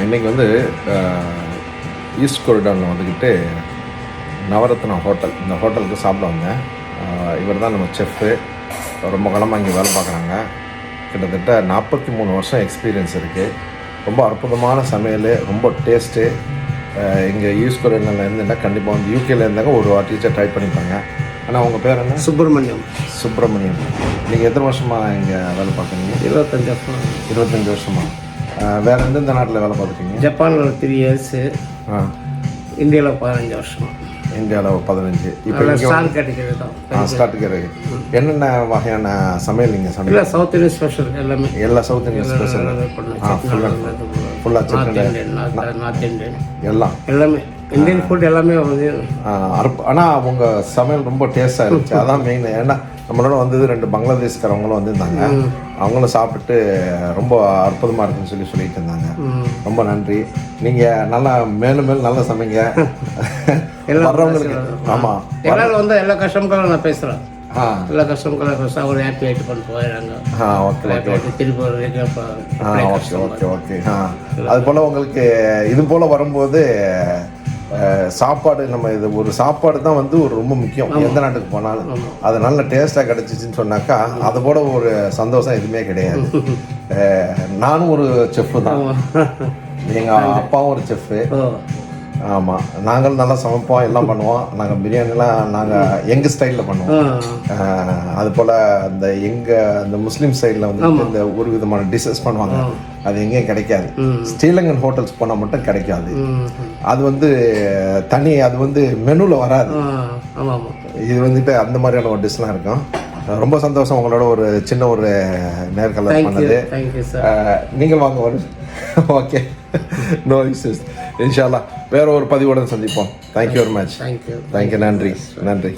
இன்றைக்கி வந்து ஈஸ்ட் கொரிடானில் வந்துக்கிட்டு நவரத்னா ஹோட்டல், இந்த ஹோட்டலுக்கு சாப்பிட வந்தேன். இவர் தான் நம்ம செஃப்பு. ரொம்ப காலமாக இங்கே வேலை பார்க்குறாங்க. கிட்டத்தட்ட 43 வருஷம் எக்ஸ்பீரியன்ஸ் இருக்குது. ரொம்ப அற்புதமான சமையல், ரொம்ப டேஸ்ட்டு. இங்கே ஈஸ்ட் கொரிடானில் இருந்துன்னா கண்டிப்பாக வந்து யூகேல இருந்தாங்க ஒரு வாட்டிச்சா ட்ரை பண்ணிப்பாங்க. ஆனால் உங்கள் பேர் என்ன? சுப்பிரமணியம். நீங்கள் எத்தனை வருஷமாக இங்கே வேலை பார்க்குறீங்க? 25 வருஷமாக. வேறு எந்தெந்த நாட்டில் வேலை பார்த்துருக்கீங்க? ஜப்பானில் 3 years, இந்தியாவில் 15 வருஷம். இந்தியாவில் 15. இப்போ ஸ்டார்ட் கிடைக்கிறது தான். ஸ்டார்ட் கிடையாது. என்னென்ன வகையான சமையல் நீங்கள் சமையல்? சவுத் இந்தியன் ஸ்பெஷல் எல்லாமே. எல்லா சவுத் இந்தியன் ஸ்பெஷல் ஃபுல்லாக சிக்கன், நார்த் இந்தியன் எல்லாமே இந்தியன் ஃபுட் எல்லாமே வந்து. ஆனால் உங்கள் சமையல் ரொம்ப டேஸ்ட்டாக இருந்துச்சு. அதான் மெயின். ஏன்னா நம்மளோட வந்தது 2 பங்களாதேஷ்காரவங்களும் வந்திருந்தாங்க. அவங்களும் சாப்பிட்டு ரொம்ப அற்புதமாக இருக்குன்னு சொல்லிட்டு இருந்தாங்க. ரொம்ப நன்றி. நீங்கள் நல்லா மேலும் நல்லா சமைங்க. வர்றவங்களுக்கு ஆமாம், எல்லாரும் வந்து எல்லா கஸ்டமர்களும் நான் பேசுகிறேன். எல்லா கஸ்டமர்களும் ஒரு ஹாப்பி ஆகிட்டு கொண்டு போயிடுறாங்க. ஓகே திருப்பி ஓகே. அது போல் உங்களுக்கு இது போல் வரும்போது சாப்பாடு, நம்ம இது ஒரு சாப்பாடு தான் வந்து ஒரு ரொம்ப முக்கியம் எந்த நாட்டுக்கு போனாலும். அது நல்ல டேஸ்ட்டாக கிடச்சிச்சின்னு சொன்னாக்கா அதை போல ஒரு சந்தோஷம் எதுவுமே கிடையாது. நானும் ஒரு செஃப்பு தான், எங்கள் அப்பாவும் ஒரு செஃப்பு. ஆமாம், நாங்களும் நல்லா சமைப்போம், எல்லாம் பண்ணுவோம். நாங்கள் பிரியாணிலாம் நாங்கள் எங்கள் ஸ்டைலில் பண்ணுவோம். அது போல் இந்த முஸ்லீம் சைடில் வந்து இந்த ஒரு விதமான டிஷ்ஷஸ் பண்ணுவாங்க. அது எங்கேயும் கிடைக்காது. ஸ்ரீலங்கன் ஹோட்டல்ஸ் போனால் மட்டும் கிடைக்காது. அது வந்து தனி, அது வந்து மெனுவில் வராது. இது வந்துட்டு அந்த மாதிரியான ஒரு டிஷ்லாம் இருக்கும். ரொம்ப சந்தோஷம் உங்களோட ஒரு சின்ன ஒரு நேர்காணல் பண்ணது. நீங்கள் வாங்க வரும். Okay, no issues. இன்ஷால்லா வேற ஒரு பதிவுடன் சந்திப்போம். Thank you very much. தேங்க்யூ. நன்றி.